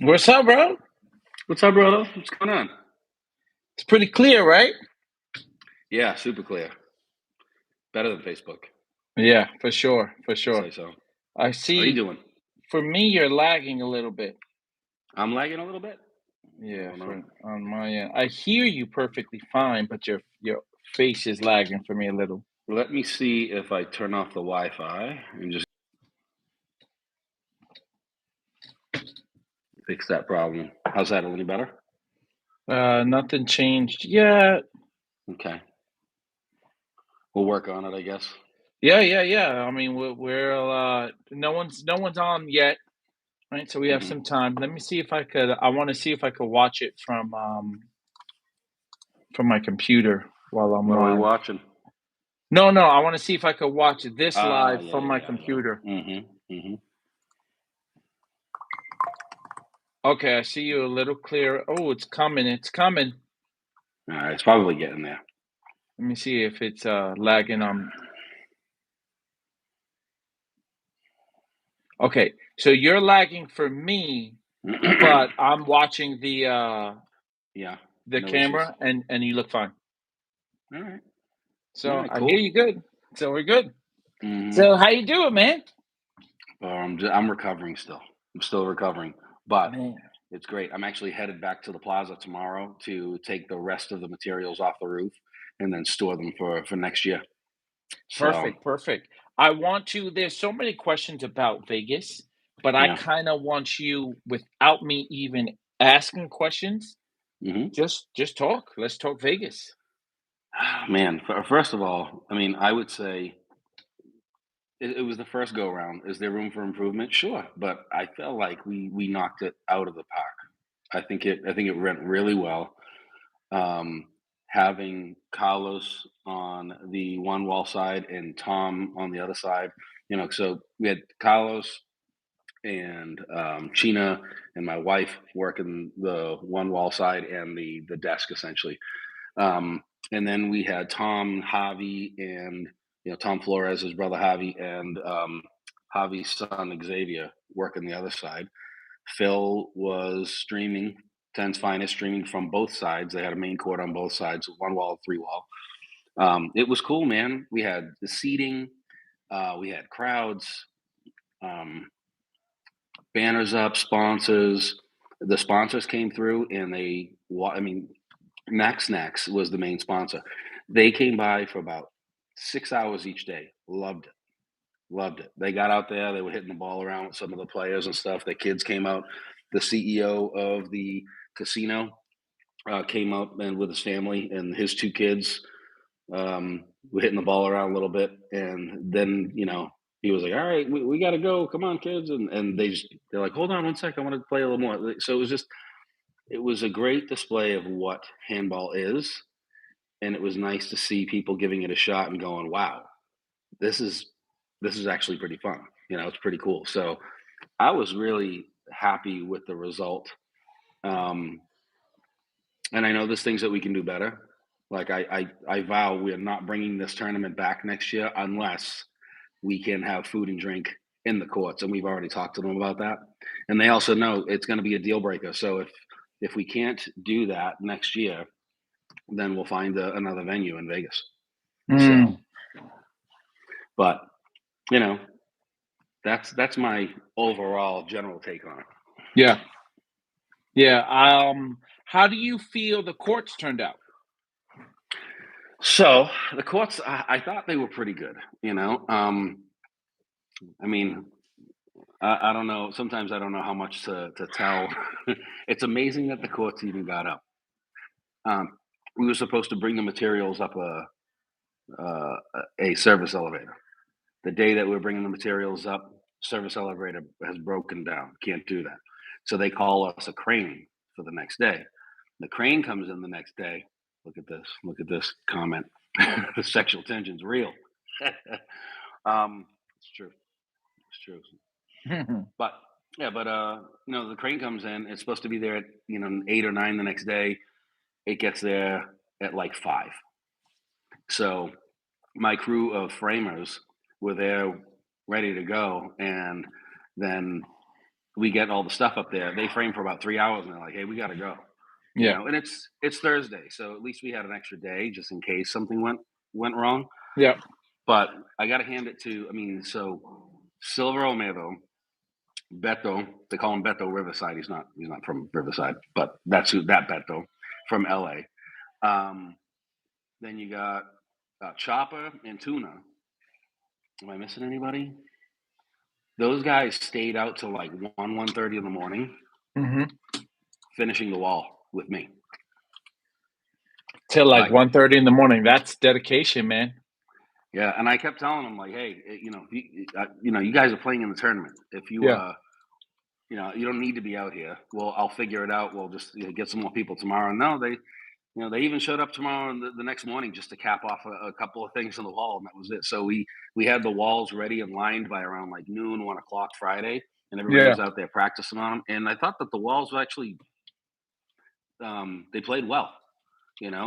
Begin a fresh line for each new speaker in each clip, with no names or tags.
What's up, bro?
What's up, brother? What's going on?
It's pretty clear, right?
Yeah, super clear. Better than Facebook.
Yeah, for sure, for
I'd
sure.
say so.
I
How you
see.
doing?
For me, you're lagging a little bit.
I'm lagging a little bit. I
Yeah,
don't know.
for on my end. I hear you perfectly fine, but your face is lagging for me a little.
Let me see if I turn off the Wi-Fi and just fix that problem. How's that? A little better?
Nothing changed. Yeah,
Okay. We'll work on it, I guess.
yeah. I mean, we're no one's on yet, right? So we have
Hmm.
some time. Let me see if I could. I want to see if I could watch it from my computer while I'm
What are we
live.
watching?
No. I want to see if I could watch this
Ah,
live
yeah,
from
yeah,
my
yeah, yeah.
computer.
Hmm.
Okay, I see you a little clearer. Oh, it's coming. It's coming.
All right, it's probably getting there.
Let me see if it's lagging on. Okay, so you're lagging for me, but I'm watching
Yeah,
the
no issues.
camera and you look fine.
All right, all
So
right,
I hear
cool.
you good. So we're good. So
Hmm.
how you doing, man?
I'm recovering still. I'm still recovering, but
Man,
it's great. I'm actually headed back to the plaza tomorrow to take the rest of the materials off the roof and then store them for next year. So,
perfect. I want to there's so many questions about Vegas, but I
yeah.
kind of want you without me even asking questions,
Hmm.
just talk. Let's talk Vegas.
Man, first of all, I mean, I would say it was the first go around. Is there room for improvement? Sure, but I felt like we knocked it out of the park. I think it went really well. Um, Having Carlos on the one wall side and Tom on the other side, so we had Carlos and China and my wife working the one wall side and the desk essentially. And then we had Tom, Javi, and Tom Flores, his brother Javi, and Javi's son Xavier working the other side. Phil was streaming, Ten's Finest, streaming from both sides. They had a main court on both sides, one wall, three wall. It was cool, man. We had the seating, we had crowds, um, banners up, sponsors. The sponsors came through and I mean, Max Snacks was the main sponsor. They came by for about 6 hours each day. Loved it. Loved it. They got out there. They were hitting the ball around with some of the players and stuff. The kids came out. The CEO of the casino came up and with his family and his two kids were hitting the ball around a little bit. And then, he was like, all right, we got to go. Come on, kids. And they're like, hold on one sec. I want to play a little more. So it was a great display of what handball is. And it was nice to see people giving it a shot and going, wow, this is this is actually pretty fun. It's pretty cool. So I was really happy with the result. Um, and I know there's things that we can do better. Like I vow we are not bringing this tournament back next year unless we can have food and drink in the courts, and we've already talked to them about that. And they also know it's going to be a deal breaker. So if we can't do that next year, then we'll find another venue in Vegas. So,
Mm,
but you know, that's my overall general take on it.
yeah, yeah. How do you feel the courts turned out?
So the courts, I thought they were pretty good. I mean, I don't know. Sometimes I don't know how much to tell. It's amazing that the courts even got up. Um, we were supposed to bring the materials up uh, a service elevator. The day that we're bringing the materials up, service elevator has broken down. Can't do that. So they call us a crane for the next day. The crane comes in the next day. Look at this. Look at this comment. The sexual tension's real. It's true. It's true. But yeah, but the crane comes in. It's supposed to be there at 8 or 9 the next day. It gets there at like 5. So my crew of framers were there ready to go, and then we get all the stuff up there. They frame for about 3 hours, and they're like, "Hey, we got to go."
Yeah.
And it's Thursday, so at least we had an extra day just in case something went wrong.
Yeah.
But I got to hand it to. I mean, so Silver Olmedo, Beto. They call him Beto Riverside. He's not from Riverside, but that's who that Beto from LA. Then you got Chopper and Tuna. Am I missing anybody? Those guys stayed out till like 1:30 in the morning,
Hmm.
finishing the wall with me.
Till like
Like,
1:30 in the morning. That's dedication, man.
yeah, and I kept telling them like, hey, you guys are playing in the tournament. If you
Yeah.
you don't need to be out here. Well, I'll figure it out. We'll just get some more people tomorrow. And no, they even showed up tomorrow and the next morning just to cap off a couple of things on the wall, and that was it. So we had the walls ready and lined by around like noon, 1 o'clock Friday, and everybody
Yeah.
was out there practicing on them. And I thought that the walls were actually they played well.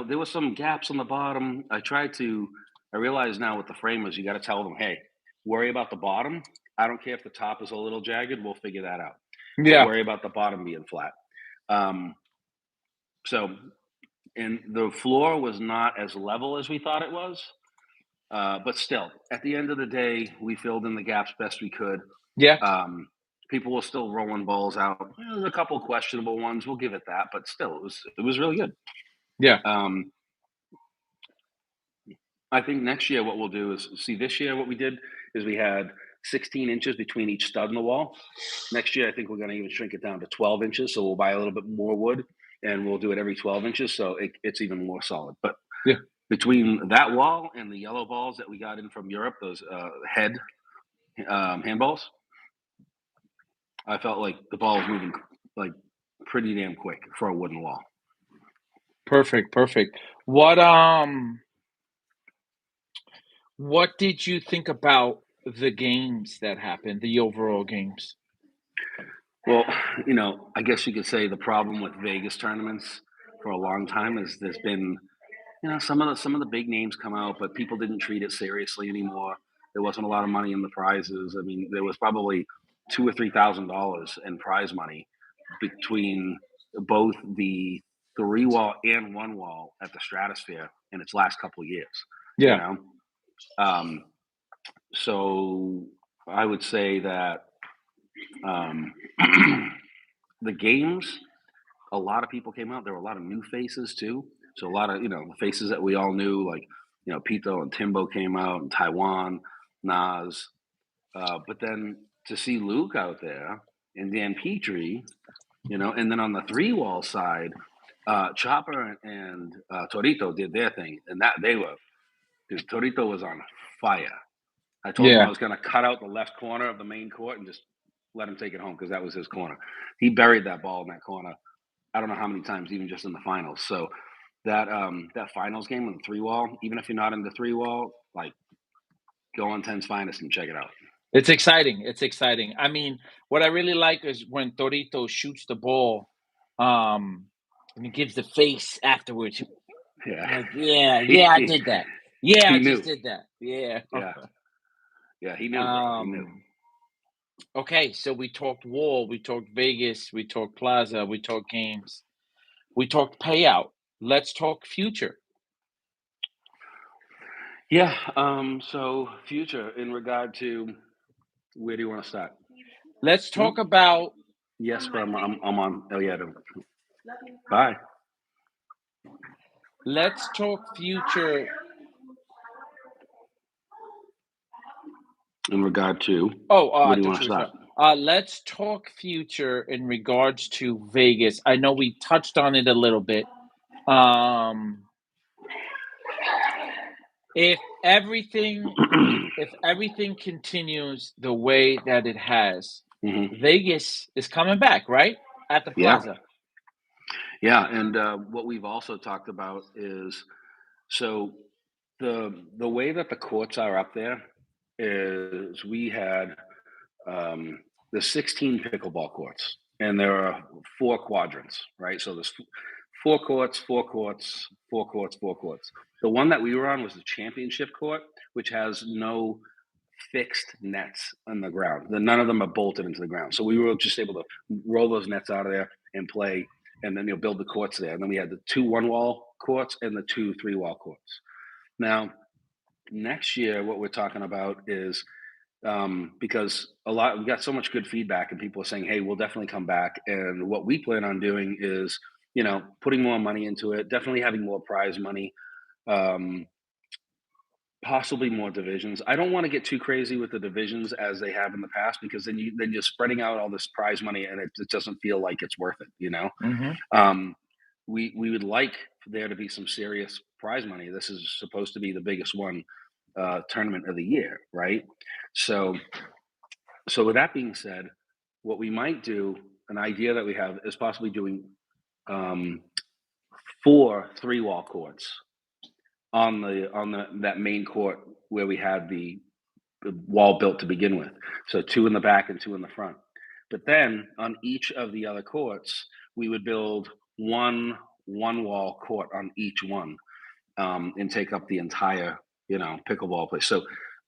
There was some gaps on the bottom. I realize now with the framers, you got to tell them, hey, worry about the bottom. I don't care if the top is a little jagged. We'll figure that out. But
Yeah.
worry about the bottom being flat. Um, so, and the floor was not as level as we thought it was. But still, at the end of the day, we filled in the gaps best we could.
Yeah.
People were still rolling balls out. There's a couple questionable ones. We'll give it that, but still, it was really good.
Yeah.
Um, I think next year what we'll do is see this year what we did is we had 16 inches between each stud in the wall. Next year, I think we're going to even shrink it down to 12 inches. So we'll buy a little bit more wood and we'll do it every 12 inches. So it's even more solid. But
Yeah.
between that wall and the yellow balls that we got in from Europe, those head handballs, I felt like the ball was moving like pretty damn quick for a wooden wall.
Perfect. Perfect. What did you think about the games that happened, the overall games?
Well, I guess you could say the problem with Vegas tournaments for a long time is there's been, some of the big names come out, but people didn't treat it seriously anymore. There wasn't a lot of money in the prizes. I mean, there was probably $2,000 or $3,000 in prize money between both the three wall and one wall at the Stratosphere in its last couple of years. You
Yeah.
know, um, so I would say that um, the games, a lot of people came out. There were a lot of new faces too. So a lot of faces that we all knew, like Pito and Timbo came out, and Taiwan, Nas. But then to see Luke out there and Dan Petrie, and then on the three wall side, Chopper and Torito did their thing, and that they were because Torito was on fire. I told him I
Yeah.
was going to cut out the left corner of the main court and just let him take it home because that was his corner. He buried that ball in that corner. I don't know how many times, even just in the finals. So that finals game on the three wall, even if you're not in the three wall, like go on Ten's Finest and check it out.
It's exciting. It's exciting. I mean, what I really like is when Torito shoots the ball, um, and he gives the face afterwards.
Yeah,
Like, yeah,
he
yeah, I
he,
did that. Yeah, I
he
just
knew.
did that. Yeah.
Yeah, yeah, he knew, bro. He knew.
Um, okay, so we talked wall, we talked Vegas, we talked Plaza, we talked games, we talked payout. Let's talk future.
Yeah. So future in regard to where do you want to start?
Let's talk
Hmm?
about
Yes, but I'm on. Oh yeah. Bye.
let's talk future.
In regard to
Oh,
where
I
do you
thought
want to
you were
start?
sorry. Let's talk future in regards to Vegas. I know we touched on it a little bit. Um, if everything if everything continues the way that it has,
Hmm.
Vegas is coming back, right? At the
Yeah.
Plaza.
Yeah, and what we've also talked about is so the way that the courts are up there is we had um, the 16 pickleball courts, and there are four quadrants, right? So there's four courts, four courts, four courts, four courts. The one that we were on was the championship court, which has no fixed nets on the ground. None of them are bolted into the ground. So we were just able to roll those nets out of there and play, and then build the courts there. And then we had the 2 one-wall courts and the 2 three-wall courts. Now, next year, what we're talking about is, because we got so much good feedback and people are saying, hey, we'll definitely come back. And what we plan on doing is, putting more money into it, definitely having more prize money, um, possibly more divisions. I don't want to get too crazy with the divisions as they have in the past, because then you're spreading out all this prize money and it doesn't feel like it's worth it.
Hmm.
Um, we would like there to be some serious prize money. This is supposed to be the biggest one, tournament of the year, right? So with that being said, what we might do, an idea that we have, is possibly doing, um, 4 three-wall courts on that main court where we had the wall built to begin with. So 2 in the back and 2 in the front. But then on each of the other courts, we would build one wall court on each one, and take up the entire, pickleball place.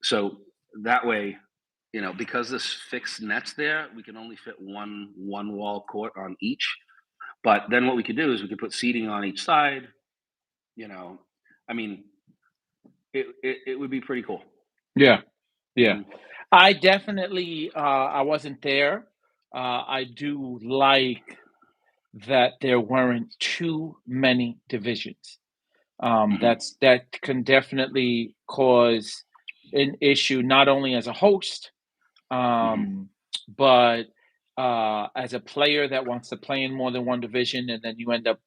So that way, because this fixed nets there, we can only fit one wall court on each. But then what we could do is we could put seating on each side. You know, I mean, it would be pretty cool.
Yeah, yeah.
Mhm.
I definitely, I wasn't there. I do like that there weren't too many divisions.
Mhm.
That can definitely cause an issue not only as a host,
Mhm.
um, but as a player that wants to play in more than one division, and then you end up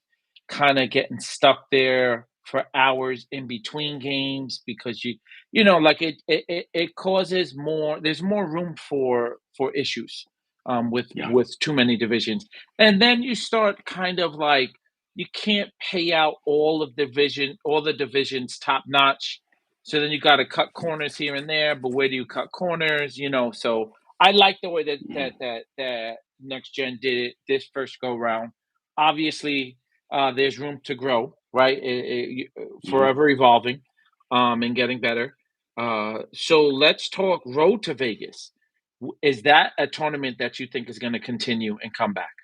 kind of getting stuck there for hours in between games because like it causes more. There's more room for issues
Yeah.
with too many divisions, and then you start kind of like you can't pay out all the divisions top notch. So then you got to cut corners here and there, but where do you cut corners? So I like the way that
Mhm.
next gen did it this first go round. Obviously, there's room to grow, right?
Mhm.
Forever evolving, and getting better. So let's talk Road to Vegas. Is that a tournament that you think is going to continue and come back?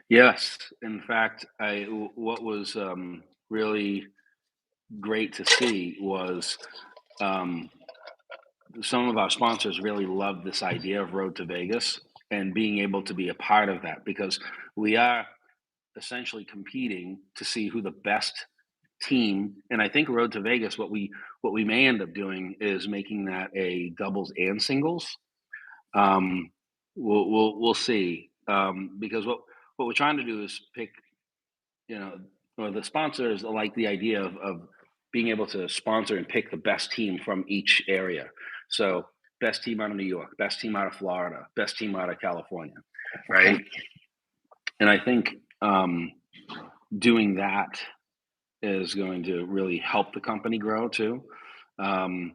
Yes. In fact, what was, really great to see was, um, some of our sponsors really loved this idea of Road to Vegas and being able to be a part of that, because we are essentially competing to see who the best team. And I think Road to Vegas, what we may end up doing is making that a doubles and singles. Um, we'll see, because what we're trying to do is pick, you know, or the sponsors like the idea of being able to sponsor and pick the best team from each area. So best team out of New York, best team out of Florida, best team out of California,
Okay.
right? And I think, doing that is going to really help the company grow too. Um,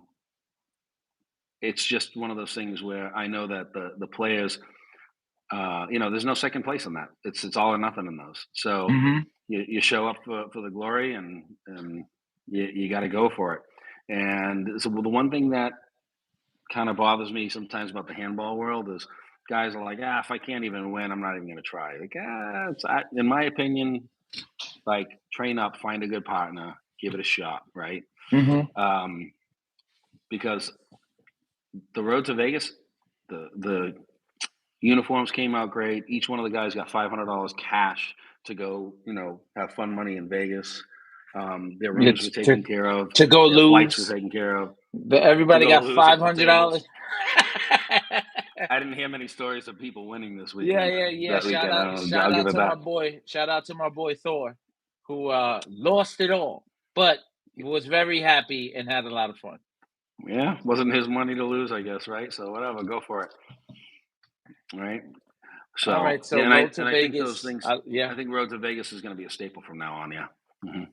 it's just one of those things where I know that the players, there's no second place in that. It's all or nothing in those. So
Hmm.
you show up for the glory, and you got to go for it. And so, well, the one thing that kind of bothers me sometimes about the handball world is guys are like, if I can't even win, I'm not even going to try. Like, in my opinion, like, train up, find a good partner, give it a shot, right?
Hmm.
Um, because the road to Vegas, the uniforms came out great. Each one of the guys got $500 cash to go, have fun money in Vegas. Their rooms were
It's to
taken care of.
to go
Their flights were
lose.
taken care of. To
Everybody
go
got
lose at the
$500.
tables. I didn't hear many stories of people winning this
Yeah,
weekend.
yeah, yeah.
That weekend,
Shout
I'll give
out
it
to my
that.
boy. Shout out to my boy Thor, who lost it all, but he was very happy and had a lot of fun.
Yeah, wasn't his money to lose, I guess, right? So whatever, go for it, right?
All
So
right, so
yeah, and I
Road to
and I think those
Vegas.
things.
Yeah.
I think Road to Vegas is going to be a staple from now on. Yeah. Hmm.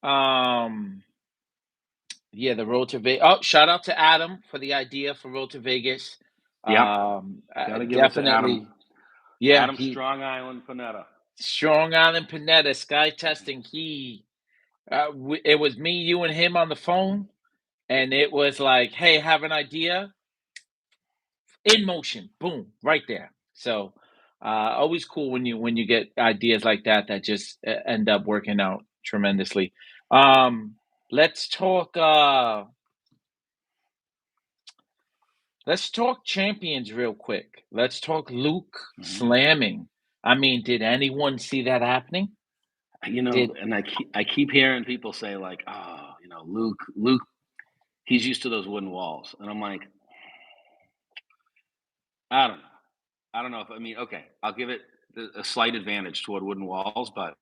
Um yeah, the Road to Vegas. Oh, shout out to Adam for the idea for Road to Vegas.
Yep. Got to give it to Adam.
Definitely. Yeah,
Adam
he
Strong Island Panetta.
Strong Island Panetta Sky Testing. It was me, you, and him on the phone. and it was like, "Hey, have an idea? In motion, boom, right there." So, always cool when you get ideas like that that just end up working out tremendously. Um, let's talk. Let's talk champions real quick. Let's talk Luke
Mhm.
slamming. I mean, did anyone see that happening? Did
And I keep hearing people say like, "Oh, Luke, he's used to those wooden walls," and I'm like, I don't know. I don't know if I mean, okay, I'll give it a slight advantage toward wooden walls, but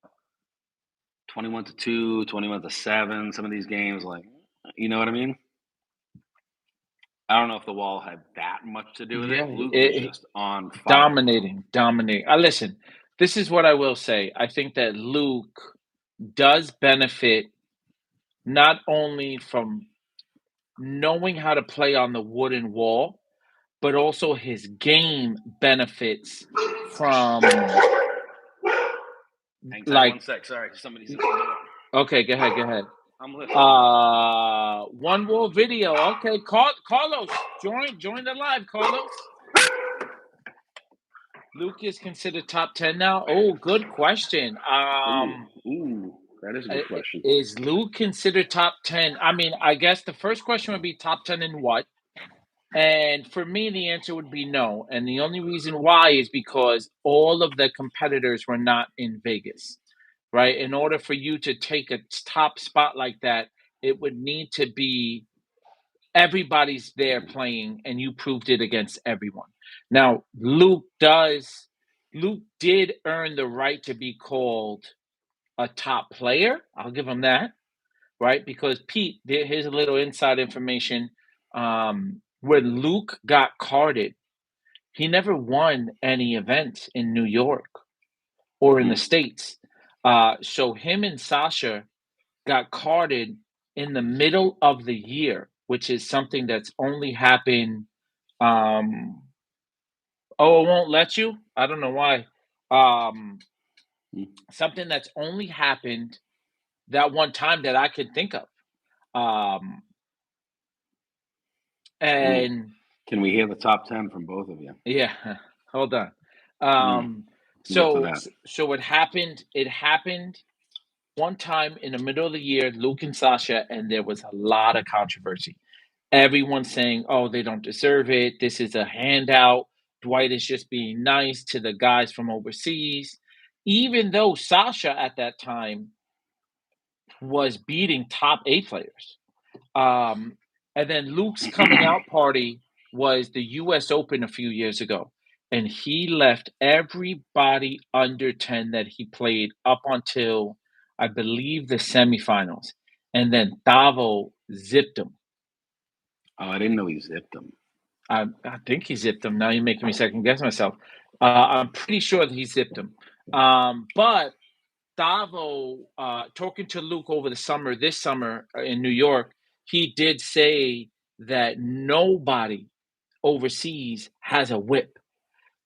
21 to 2, 21 to 7, some of these games, like, you know what I mean? I don't know if the wall had that much to do with
yeah,
it. Luke was just on fire.
dominating, dominating. Listen, this is what I will say. I think that Luke does benefit not only from knowing how to play on the wooden wall, but also his game benefits from
Hang tight
like,
one sec. Sorry, somebody's at the door.
okay, go ahead, go ahead.
I'm listening.
One more video. Okay, Carlos, join the live, Carlos. Luke is considered top 10 now. Oh, good question.
Ooh, that is a good question.
Is Luke considered top 10? I mean, I guess the first question would be top 10 in what? And for me, the answer would be no. And the only reason why is because all of the competitors were not in Vegas, right? In order for you to take a top spot like that, it would need to be everybody's there playing, and you proved it against everyone. Now, Luke did earn the right to be called a top player. I'll give him that, right? Because Pete, here's a little inside information. When Luke got carded, he never won any events in New York or in the
Hmm.
States. So him and Sasha got carded in the middle of the year, which is something that's only happened. Um, oh, it won't let you? I don't know why. Um,
Hmm.
Something that's only happened that one time that I could think of. Um,
Ooh.
and
Can we hear the top 10 from both of you?
yeah, hold on.
Mm,
Um,
get to
so
that.
so it happened. It happened one time in the middle of the year, Luke and Sasha, and there was a lot of controversy. Everyone saying, "Oh, they don't deserve it. This is a handout. Dwight is just being nice to the guys from overseas." Even though Sasha at that time was beating top A players. Um, and then Luke's coming out party was the US Open a few years ago. And he left everybody under 10 that he played up until, I believe, the semifinals. And then Davo zipped him.
Oh, I didn't know he zipped them.
I think he zipped him. Now you're making me second guess myself. I'm pretty sure that he zipped him. But Davo, talking to Luke over the summer, this summer in New York, he did say that nobody overseas has a whip.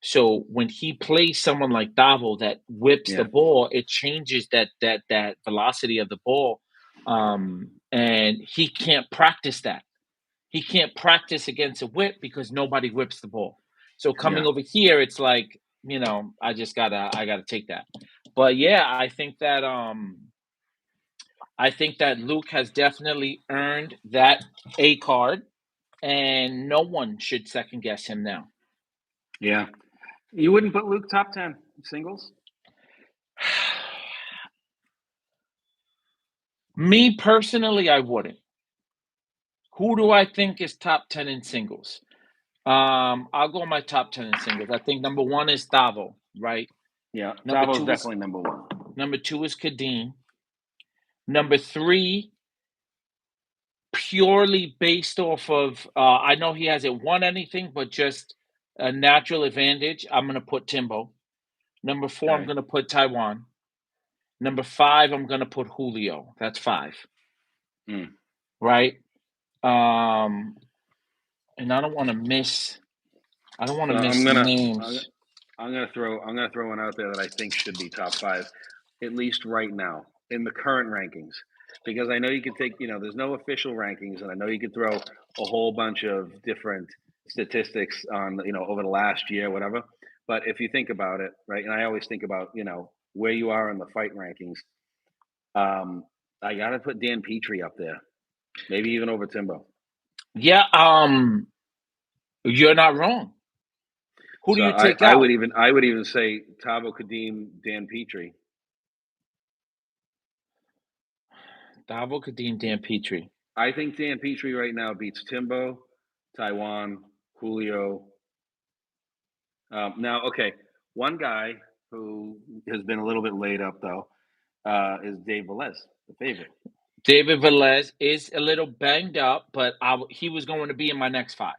So when he plays someone like Davo that whips the
Yeah.
ball, it changes that velocity of the ball, and he can't practice that. He can't practice against a whip because nobody whips the ball. So
Yeah.
coming over here, it's like, I gotta take that. But yeah, I think that Luke has definitely earned that A card, and no one should second guess him now.
Yeah. You wouldn't put Luke top 10 singles?
Me personally, I wouldn't. Who do I think is top 10 in singles? I'll go my top 10 in singles. I think number one is Davo, right?
Yeah.
Number
Davo's
two is
definitely number one.
Kadeem. Number three, purely based off of, I know he hasn't won anything, but just a natural advantage. I'm gonna put Timbo. Number four, I'm
Okay.
gonna put Taiwan. Number five, I'm gonna put Julio. That's five,
Mm.
right? Um, and I don't want to miss. I don't want
So
to
I'm
miss
gonna
names.
I'm gonna throw one out there that I think should be top five, at least right now in the current rankings. because I know you can take, there's no official rankings, and I know you could throw a whole bunch of different statistics on, over the last year, whatever. But if you think about it, right, and I always think about, where you are in the fight rankings, um, I got to put Dan Petrie up there, maybe even over Timbo.
Yeah, you're not wrong. Who do
So
you
I,
take
I
out?
would even I would even say Tavo Kadim, Dan Petrie.
Davo Kadim, Dan Petrie.
I think Dan Petrie right now beats Timbo, Taiwan, Julio. Now, okay, one guy who has been a little bit laid up though is Dave Velez, the favorite.
David Velez is a little banged up, but he was going to be in my next five,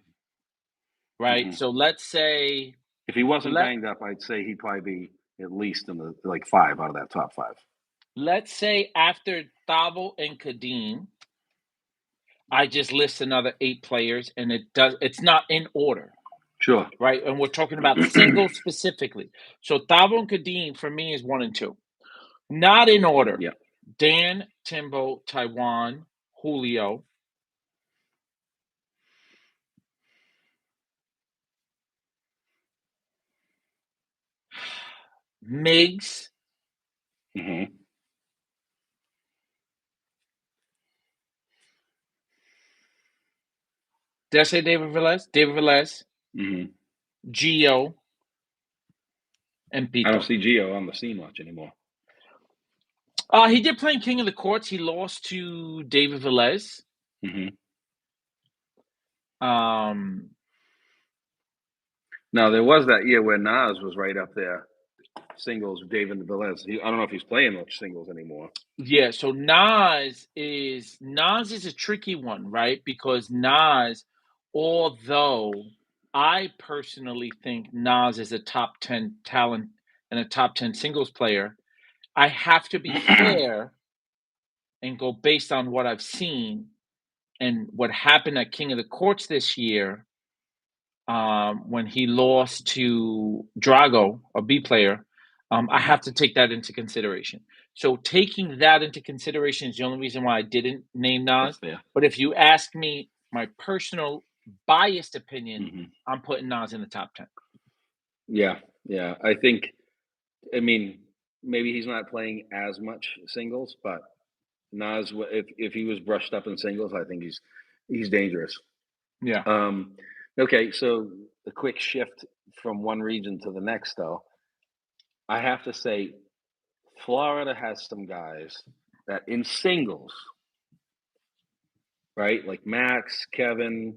right?
Hmm.
So let's say
If he wasn't
let
banged up, I'd say he'd probably be at least in the like 5 out of that top 5.
let's say after Thavo and Kadim, I just list another 8 players, and it's not in order,
Sure.
right? And we're talking about singles specifically. So Thavo and Kadim for me is 1 and 2, not in order.
Yeah.
Dan, Timbo, Taiwan, Julio. Miggs.
Hmm.
Did I say David Velez? David Velez,
Hmm.
Gio, and
I don't
Pito.
see Gio on the scene much anymore.
He did play in King of the Courts. He lost to David Velez.
Hmm.
Um,
Now there was that year where Nas was right up there, singles. David Velez. I don't know if he's playing much singles anymore.
yeah, so Nas is a tricky one, right? Because Nas, although I personally think Nas is a top 10 talent and a top 10 singles player, I have to be fair and go based on what I've seen and what happened at King of the Courts this year, when he lost to Drago, a B player. I have to take that into consideration. So taking that into consideration is the only reason why I didn't name
That's
Nas.
fair.
But if you ask me my personal biased opinion,
Hmm.
I'm putting Nas in the top 10.
Yeah, yeah. I mean, maybe he's not playing as much singles, but Nas, if he was brushed up in singles, I think he's dangerous.
Yeah.
Okay, so a quick shift from one region to the next, though. I have to say, Florida has some guys that in singles, right? Like Max, Kevin,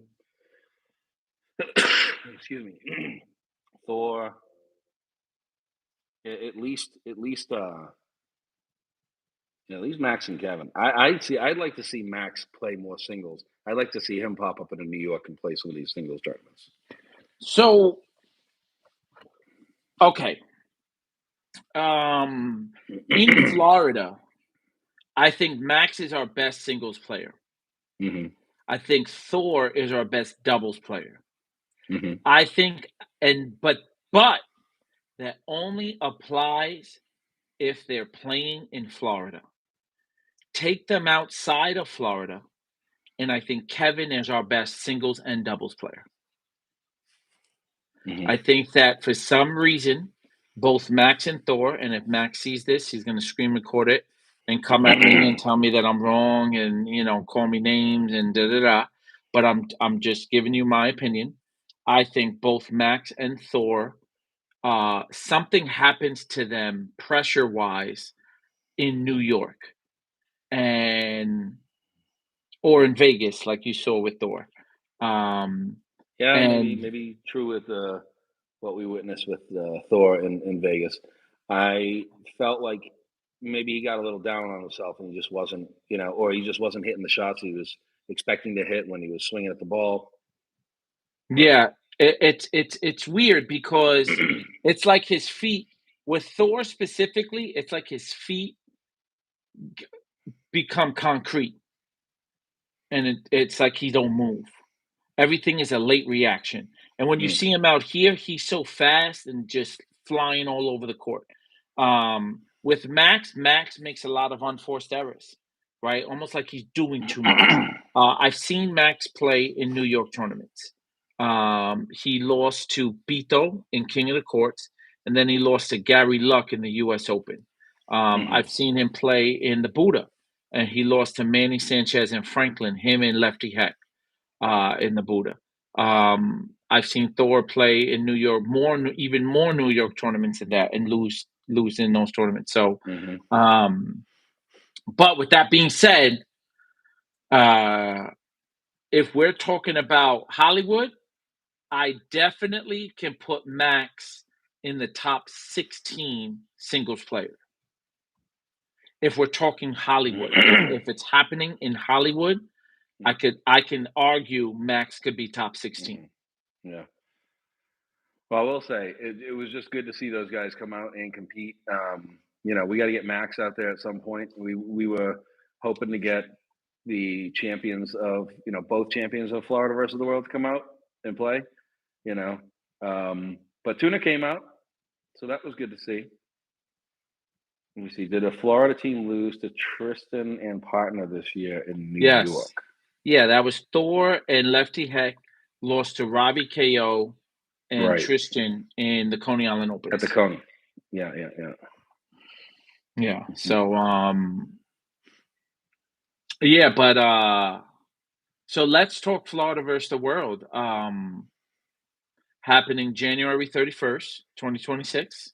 excuse me, Thor. At least Max and Kevin. I'd like to see Max play more singles. I'd like to see him pop up in New York and play some of these singles tournaments.
So, okay. In Florida, I think Max is our best singles player.
Hmm.
I think Thor is our best doubles player.
Hmm.
I think, but that only applies if they're playing in Florida. Take them outside of Florida, and I think Kevin is our best singles and doubles player.
Hmm.
I think that for some reason, both Max and Thor, and if Max sees this, he's going to screen record it and come at me and tell me that I'm wrong and call me names and da da da. But I'm just giving you my opinion. I think both Max and Thor, something happens to them pressure wise in New York and or in Vegas, like you saw with Thor. Um,
Yeah, maybe
and
maybe true with what we witnessed with Thor in Vegas. I felt like maybe he got a little down on himself and he just wasn't, or he just wasn't hitting the shots he was expecting to hit when he was swinging at the ball.
yeah, it's weird because it's like his feet with Thor specifically. It's like his feet become concrete, and it's like he don't move. Everything is a late reaction. And when you
Mm.
see him out here, he's so fast and just flying all over the court. With Max, Max makes a lot of unforced errors. right? Almost like he's doing too much. I've seen Max play in New York tournaments. He lost to Pito in King of the Courts, and then he lost to Gary Luck in the U.S. Open.
Mhm.
I've seen him play in the Buddha, and he lost to Manny Sanchez and Franklin, him and Lefty Heck in the Buddha. I've seen Thor play in New York even more New York tournaments than that, and lose in those tournaments. So,
Mhm.
um, but with that being said, uh, if we're talking about Hollywood, I definitely can put Max in the top 16 singles player. If we're talking Hollywood, if it's happening in Hollywood, I can argue Max could be top 16.
Mhm. Yeah. Well, I will say it was just good to see those guys come out and compete. We got to get Max out there at some point. We were hoping to get the champions of both champions of Florida versus the world to come out and play. You know, but Tuna came out, so that was good to see. Let me see. Did a Florida team lose to Tristan and partner this year in New York?
Yes. Yeah, that was Thor and Lefty Heck lost to Robbie KO and
Right
Tristan in the Coney Island
at the
Opens.
Coney. Yeah, yeah, yeah.
Yeah.
Mhm.
So yeah, but so let's talk Florida versus the world. Happening January 31st, 2026.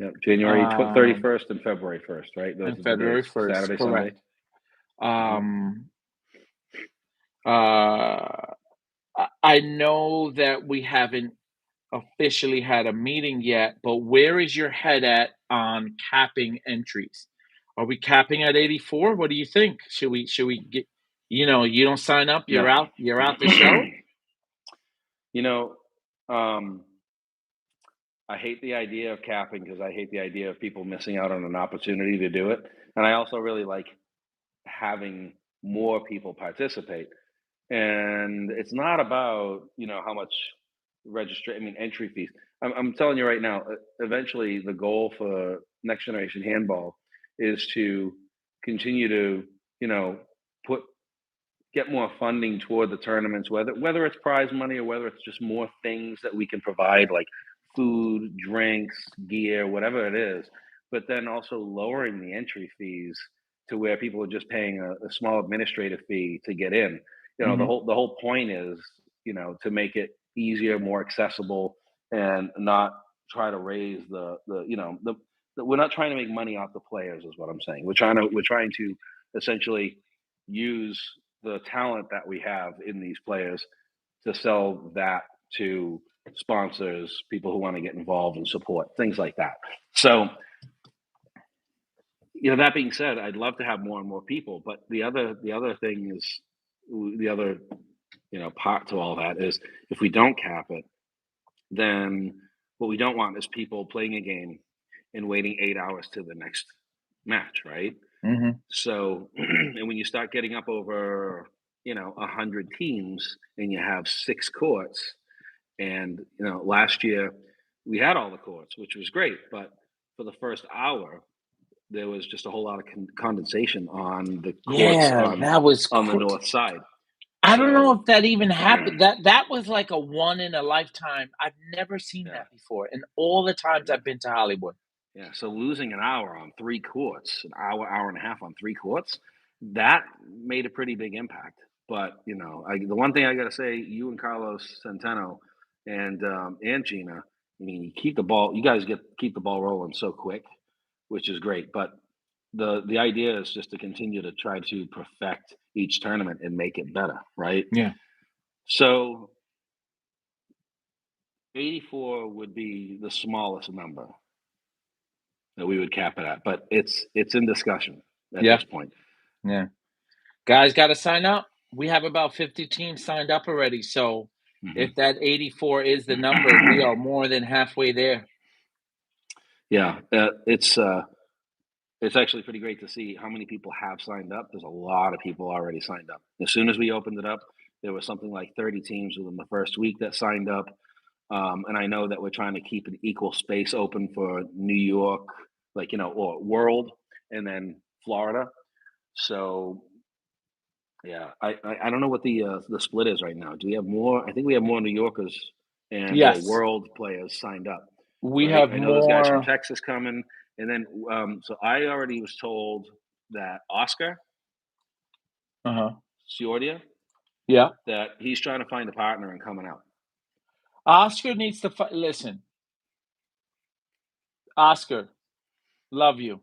Yep, January thirty
Um
first and February 1st, right? Those
and
are the
February
dates.
1st,
Saturday, Sunday.
correct.
Hmm.
Um uh I know that we haven't officially had a meeting yet, but where is your head at on capping entries? Are we capping at 84? What do you think? Should we get, you don't sign up,
Yeah.
you're out the show?
you know, um, I hate the idea of capping because I hate the idea of people missing out on an opportunity to do it. And I also really like having more people participate. And it's not about how much entry fees. I'm telling you right now, eventually the goal for next generation handball is to continue to you know put get more funding toward the tournaments, whether it's prize money or whether it's just more things that we can provide, like food, drinks, gear, whatever it is. But then also lowering the entry fees to where people are just paying a small administrative fee to get in. The
Mhm.
whole point is to make it easier, more accessible, and not try to raise we're not trying to make money off the players, is what I'm saying. We're trying to essentially use the talent that we have in these players to sell that to sponsors, people who want to get involved and support, things like that. So, that being said, I'd love to have more and more people, but the other thing is the other part to all that is if we don't cap it, then what we don't want is people playing a game and waiting 8 hours to the next match, right?
Mhm.
So, and when you start getting up over, 100 teams and you have 6 courts, and, last year we had all the courts, which was great. But for the first hour, there was just a whole lot of condensation on the courts
Yeah, that was
on the north side.
I don't know
So,
if that even happened. That was like a one in a lifetime. I've never seen
yeah,
that before in all the times
yeah,
I've been to Hollywood.
yeah. So losing an hour on 3 courts, an hour, hour and a half on 3 courts, that made a pretty big impact. But the one thing I got to say, you and Carlos Centeno and Gina, I mean, you guys keep the ball rolling so quick, which is great. But the idea is just to continue to try to perfect each tournament and make it better, right?
Yeah.
So 84 would be the smallest number that we would cap it at, but it's in discussion at
Yeah.
this point.
Yeah. Guys got to sign up. We have about 50 teams signed up already. So
Hmm.
if that 84 is the number, we are more than halfway there.
Yeah, it's actually pretty great to see how many people have signed up. There's a lot of people already signed up. As soon as we opened it up, there was something like 30 teams within the first week that signed up. And I know that we're trying to keep an equal space open for New York, or World, and then Florida. So yeah, I don't know what the split is right now. Do we have more? I think we have more New Yorkers and or
Yes,
world players signed up,
we
right?
have
I know there's guys from
more.
Texas coming, and then so I already was told that Oscar
Uh-huh.
Ciordia
Yeah.
that he's trying to find a partner and coming out.
Oscar needs to listen. Oscar, love you.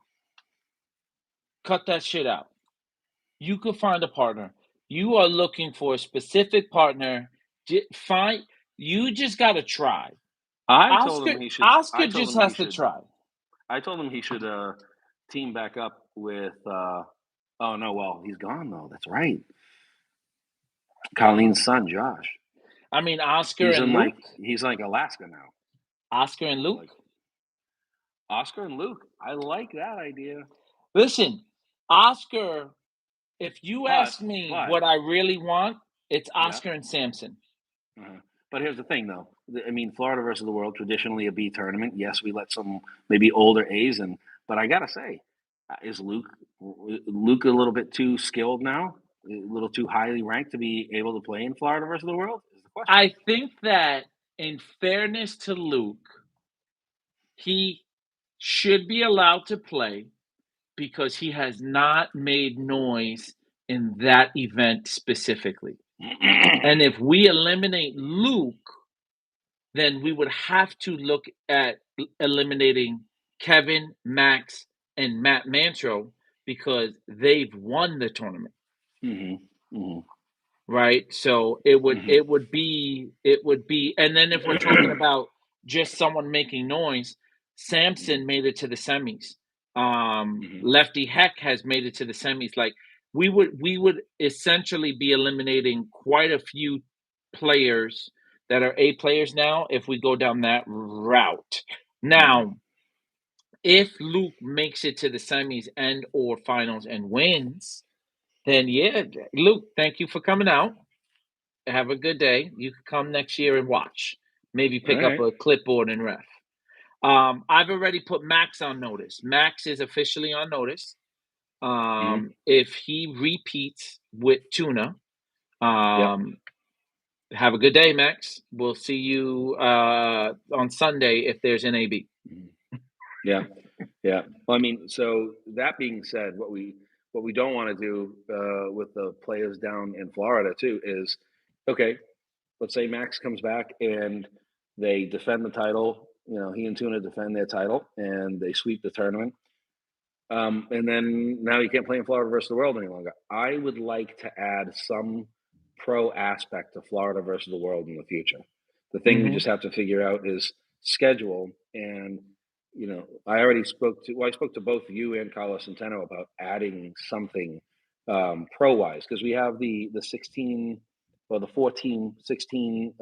Cut that shit out. You could find a partner. You are looking for a specific partner. Find. You just got to try.
I told
Oscar
him he should. I
Oscar
told
just
him he
has to
should.
try.
I told him he should team back up with. Oh no, well he's gone though. That's right. Colleen's son, Josh.
I mean, Oscar and Luke.
He's like Alaska now.
Oscar and
Like
Luke.
Oscar and Luke. I like that idea.
Listen, Oscar. If you
But
ask me
but
what I really want, it's
yeah.
Oscar and Samson.
But here's the thing, though. I mean, Florida versus the world, traditionally a B tournament. Yes, we let some maybe older A's in, but I gotta say, is Luke a little bit too skilled now? A little too highly ranked to be able to play in Florida versus the world? Is the question.
I think that, in fairness to Luke, he should be allowed to play because he has not made noise in that event specifically. And if we eliminate Luke, then we would have to look at eliminating Kevin, Max, and Matt Mantro because they've won the tournament. Right? So it would be, and then if we're talking about just someone making noise, Samson made it to the semis. Lefty Heck has made it to the semis. Like we would essentially be eliminating quite a few players that are A players now if we go down that route. Now, if Luke makes it to the semis and or finals and wins, then yeah, Luke, thank you for coming out. Have a good day. You can come next year and watch. Maybe
All
pick up
right.
a clipboard and ref. I've already put Max on notice. Max is officially on notice. If he repeats with Tuna,
Yep.
have a good day, Max. We'll see you on Sunday if there's an AB.
Yeah. Yeah. Well, I mean, so that being said, what we don't want to do with the players down in Florida too is, okay, let's say Max comes back and they defend the title. You know, he and Tuna defend their title and they sweep the tournament. And then now you can't play in Florida versus the world any longer. I would like to add some pro aspect to Florida versus the world in the future. The thing we just have to figure out is schedule. And, you know, I spoke to both you and Carlos Centeno about adding something pro wise, because we have the 16 or the 14, 16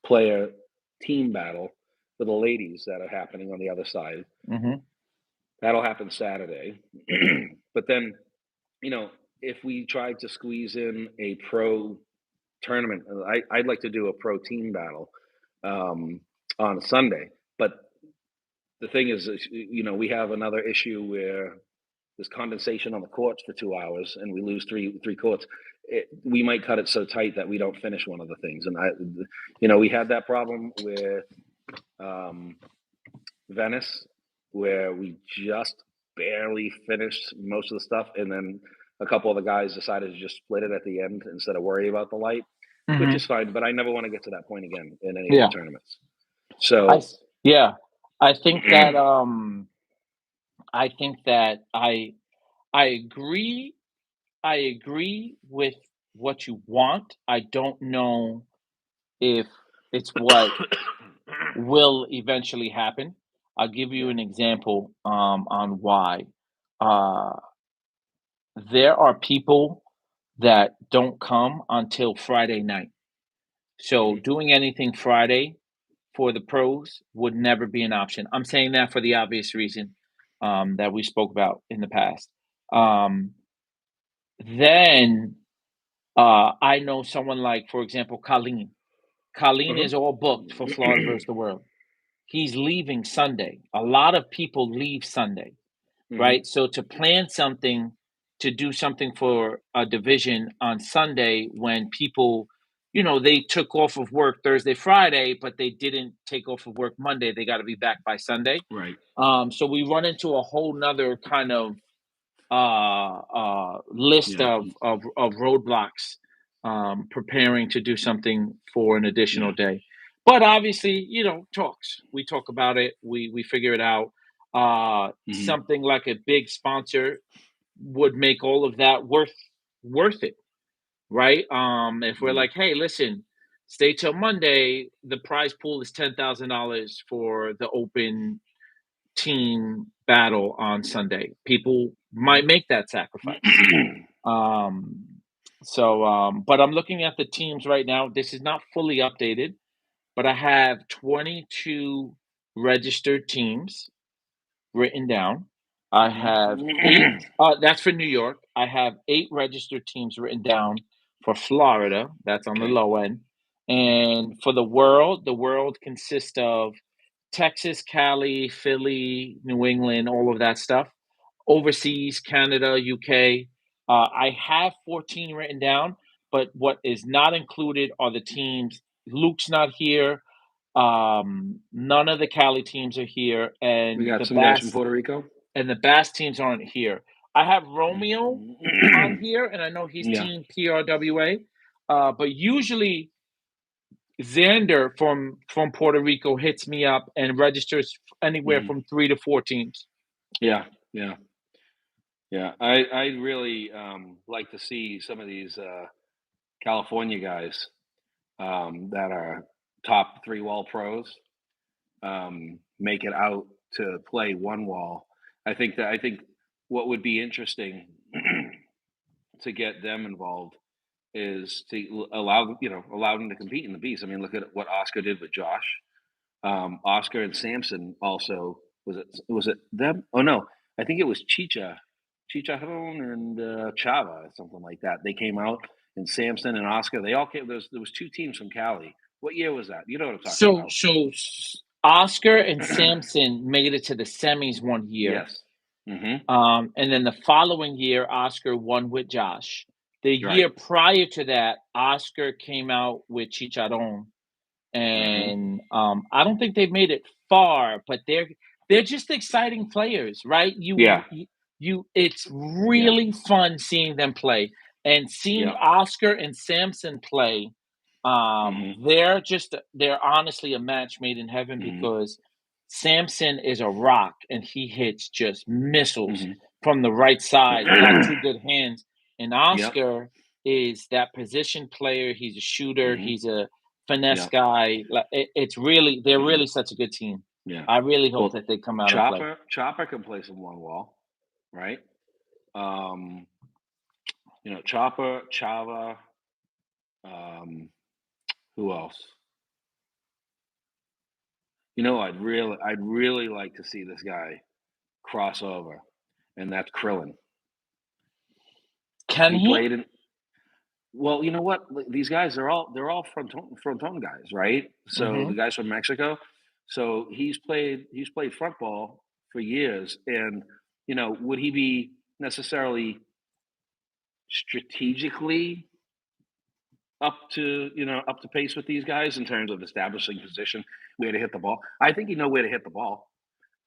player team battle for the ladies that are happening on the other side. That'll happen Saturday. But then, you know, if we tried to squeeze in a pro tournament, I'd like to do a pro team battle on Sunday. But the thing is, you know, we have another issue where there's condensation on the courts for 2 hours and we lose three courts. We might cut it so tight that we don't finish one of the things. And you know, we had that problem with Venice, where we just barely finished most of the stuff, and then a couple of the guys decided to just split it at the end instead of worry about the light, which is fine. But I never want to get to that point again in any of the tournaments. So
I think that I agree. I agree with what you want. I don't know if it's what will eventually happen. I'll give you an example on why. There are people that don't come until Friday night. So doing anything Friday for the pros would never be an option. I'm saying that for the obvious reason that we spoke about in the past. Then I know someone like, for example, Colleen. Colleen is all booked for Florida versus the world. He's leaving Sunday. A lot of people leave Sunday.
Mhm.
right? So to plan something, to do something for a division on Sunday when people, they took off of work Thursday, Friday, but they didn't take off of work Monday. They got to be back by Sunday.
Right.
So we run into a whole nother kind of list
Yeah.
of roadblocks, preparing to do something for an additional
Yeah.
day. But obviously, talks. We talk about it. We figure it out.
Mhm.
Something like a big sponsor would make all of that worth it, right? If we're
Yeah.
like, hey, listen, stay till Monday. The prize pool is $10,000 for the open team battle on Sunday. People might make that sacrifice. Um, but I'm looking at the teams right now. This is not fully updated, but I have 22 registered teams written down. I have eight.
Mhm.
That's for New York. I have eight registered teams written down for Florida. That's on the
Okay.
low end. And for the world consists of Texas, Cali, Philly, New England, all of that stuff. Overseas, Canada, UK. I have 14 written down, but what is not included are the teams. Luke's not here. None of the Cali teams are here,
We
and
got
the
some guys from
Bass
Puerto Rico.
teams aren't here. I have Romeo on
Mhm.
here, and I know he's
Yeah.
team PRWA. But usually Xander from Puerto Rico hits me up and registers anywhere
Mhm.
from 3 to 4 teams.
Yeah. Yeah. Yeah. I really like to see some of these California guys that are top three wall pros make it out to play one wall. I think what would be interesting to get them involved is to allow them to compete in the beast. I mean, look at what Oscar did with Josh. Oscar and Samson also was it them? Oh no, I think it was Chicharron and Chava or something like that. They came out and Samson and Oscar. They all came. There was two teams from Cali. What year was that? You know what I'm talking
So
about?
so Oscar and Samson made it to the semis one year.
Yes. Hmm.
And then the following year, Oscar won with Josh. The
Right.
year prior to that, Oscar came out with Chicharron,
Hmm.
and I don't think they've made it far, but they're just exciting players, right?
Yeah.
It's
Yeah.
really fun seeing them play and seeing
Yeah.
Oscar and Samson play.
Hmm.
They're honestly a match made in heaven
Hmm.
because Samson is a rock and he hits just missiles
Hmm.
from the right side. Got two good hands. And
Yep.
Oscar is that position player. He's a shooter.
Hmm.
He's a finesse
Yeah.
guy. It's really they're
Hmm.
really such a good team.
Yeah.
I really hope
Well,
that they come out and play.
Chopper can play some one wall, right? Um, Chopper, Chava, um, who else? I'd really like to see this guy cross over, and that's Krillin.
Can
He
he?
played in. Well, you know what? These guys they're all fronton guys, right? So the
Hmm.
guys from Mexico. So he's played front ball for years, and would he be necessarily strategically up to pace with these guys in terms of establishing position, where to hit the ball? I think he'd know where to hit the ball.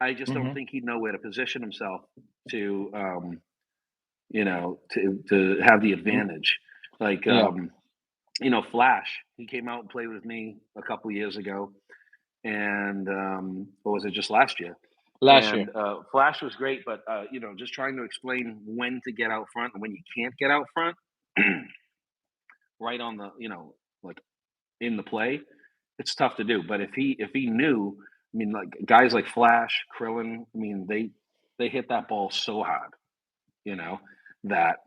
I just don't
Hmm.
think he'd know where to position himself to to have the advantage. Like
Yeah,
Flash, he came out and played with me a couple years ago, and or was it just last year?
last year.
And Flash was great, but just trying to explain when to get out front and when you can't get out front, right on the like in the play, it's tough to do. But if he knew, I mean, like guys like Flash, Krillin, I mean, they hit that ball so hard, you know, that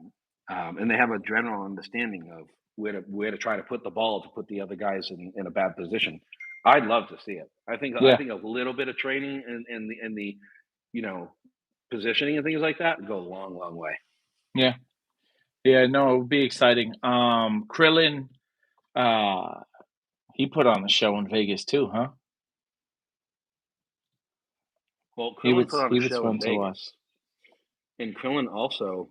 and they have a general understanding of where to try to put the ball to put the other guys in a bad position. I'd love to see it. I
Yeah,
think a little bit of training and the you know positioning and things like that go a long, long way.
yeah, yeah. No, it would be exciting. Krillin, uh, he put on a show in Vegas too, huh?
Well,
He
Krillin put
was
on a
he was
show
fun
in
to watch.
Vegas. And Krillin also,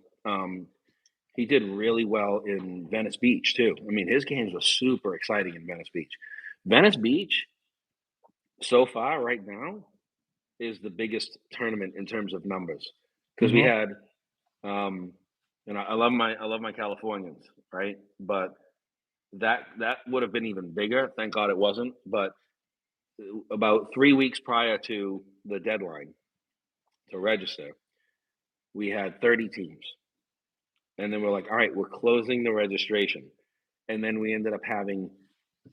he did really well in Venice Beach too. I mean, his games were super exciting in Venice Beach. Venice Beach, so far right now, is the biggest tournament in terms of numbers because we
Mhm.
had, um, I love my Californians, right? But that would have been even bigger. Thank God it wasn't. But about 3 weeks prior to the deadline to register, we had 30 teams, and then we're like, all right, we're closing the registration, and then we ended up having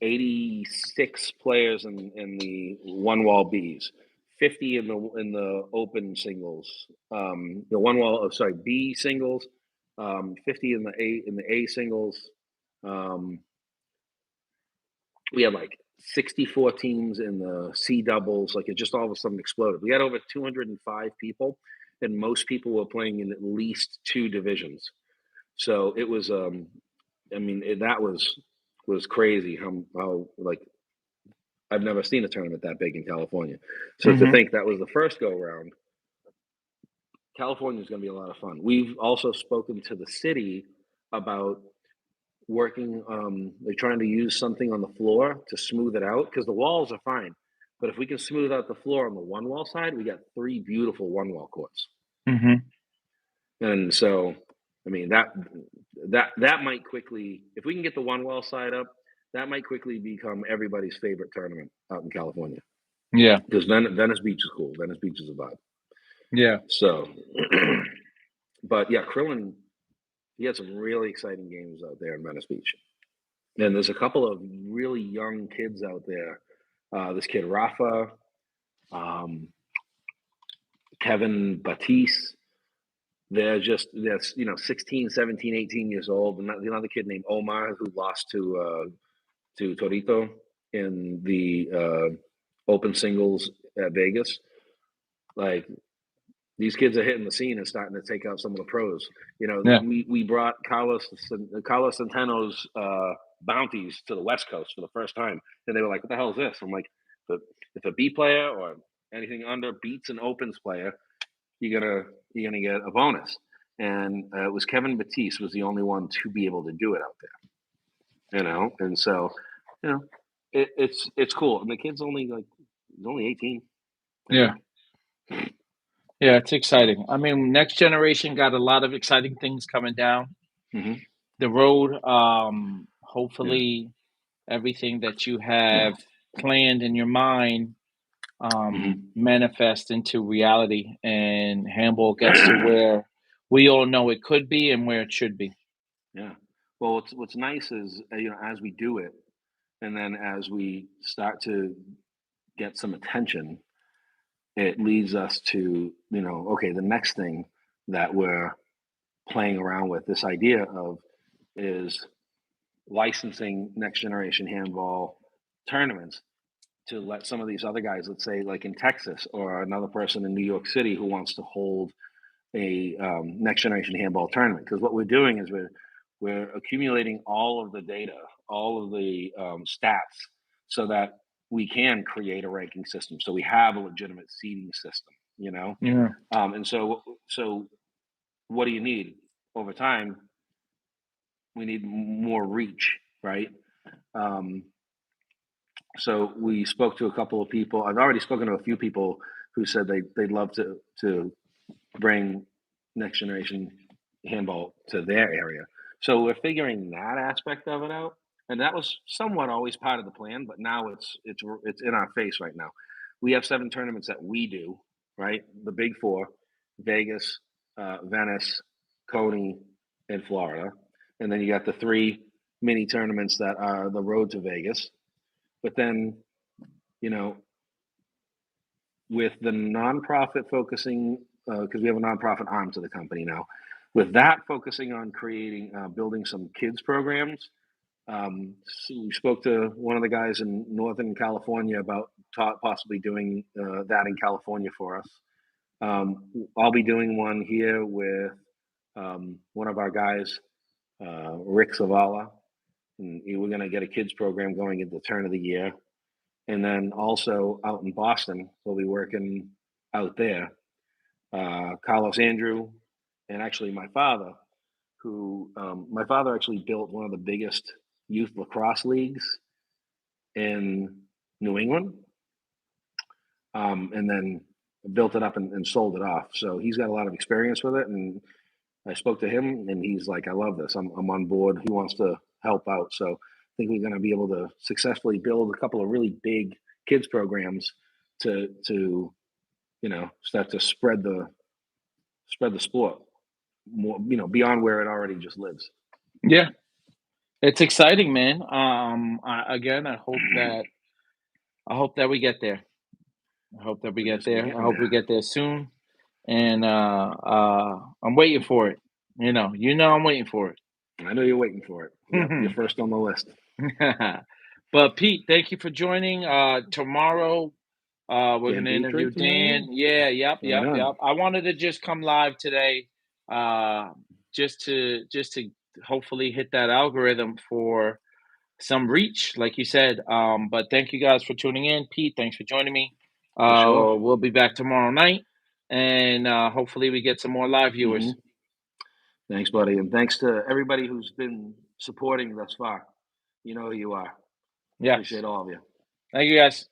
86 players in the one wall Bs, 50 in the open singles, the one wall, oh, sorry, B singles, 50 in the A singles. Um, we had like 64 teams in the C doubles. Like it just all of a sudden exploded. We had over 205 people, and most people were playing in at least two divisions. So it was, I mean, that was crazy. How like I've never seen a tournament that big in California. So to
Mhm.
think that was the first go round, California is going to be a lot of fun. We've also spoken to the city about working. They're trying to use something on the floor to smooth it out because the walls are fine. But if we can smooth out the floor on the one wall side, we got three beautiful one wall courts.
Mhm.
And so, I mean that might quickly, if we can get the one wall side up, that might quickly become everybody's favorite tournament out in California
Yeah.
because Venice Beach is cool. Venice Beach is a vibe.
Yeah.
So, but yeah, Krillin, he had some really exciting games out there in Venice Beach. And there's a couple of really young kids out there. This kid Rafa, um, Kevin Batiste. They're 16, 17, 18 years old. And another kid named Omar who lost to Torito in the open singles at Vegas. Like these kids are hitting the scene and starting to take out some of the pros. You know,
Yeah.
we brought Carlos Centeno's bounties to the West Coast for the first time, and they were like, "What the hell is this?" I'm like, "If a B player or anything under beats an opens player, you're gonna get a bonus." And it was Kevin Batiste was the only one to be able to do it out there, you know. And so, you know, it's cool. And the kid's only like he's only 18, I
Yeah.
think.
Yeah, it's
So,
exciting. I mean, next generation got a lot of exciting things coming down
hmm,
the road.
yeah,
Hopefully everything that you
yeah,
have planned in your mind
hmm.
manifest into reality and handball gets to where we all know it could be and where it should be.
Yeah. Well, what's nice is as we do it, and then as we start to get some attention, it leads us to okay, the next thing that we're playing around with this idea of is licensing next generation handball tournaments to let some of these other guys, let's say like in Texas or another person in New York City who wants to hold a next generation handball tournament. Because what we're doing is we're accumulating all of the data, all of the stats, so that we can create a ranking system. So we have a legitimate seeding system, you know.
Yeah.
And so what do you need over time? We need more reach, right? Um, so we spoke to a couple of people. I've already spoken to a few people who said they'd love to bring next generation handball to their area. So we're figuring that aspect of it out, and that was somewhat always part of the plan. But now it's in our face right now. We have 7 tournaments that we do, right? The big four: Vegas, Venice, Coney, and Florida, and then you got the 3 mini tournaments that are the road to Vegas. But then, you know, with the nonprofit focusing, because we have a nonprofit arm to the company now, with that focusing on creating, building some kids programs. So we spoke to one of the guys in Northern California about possibly doing that in California for us. I'll be doing one here with one of our guys, Rick Zavala, and we're going to get a kids program going at the turn of the year. And then also out in Boston, we'll be working out there. Carlos Andrew,
and actually my father actually built one of the biggest youth lacrosse leagues in New England, and then built it up and sold it off. So he's got a lot of experience with it, and I spoke to him, and he's like, "I love this. I'm on board." He wants to help out, so I think we're going to be able to successfully build a couple of really big kids programs to start to spread the sport more, beyond where it already just lives.
Yeah, it's exciting, man. Again, I hope that we get there. I hope that we
We're
get
we're
there. I
getting
hope we
there.
get there soon, and I'm waiting for it. I'm waiting for
I know you're waiting for it. Yep, you're
it.
first on the list.
But Pete, thank you for joining. Tomorrow, we're
Dan
gonna interview
Dietrich tomorrow.
Dan. Yeah,
Right on.
yep. I wanted to just come live today, uh, just to hopefully hit that algorithm for some reach, like you said. But thank you guys for tuning in. Pete, thanks for joining me.
For sure.
We'll be back tomorrow night, and hopefully we get some more live
hmm
viewers.
Thanks, buddy, and thanks to everybody who's been supporting thus far. You know who you are.
Yes.
Appreciate all of you.
Thank you guys.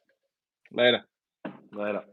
Later.
Later.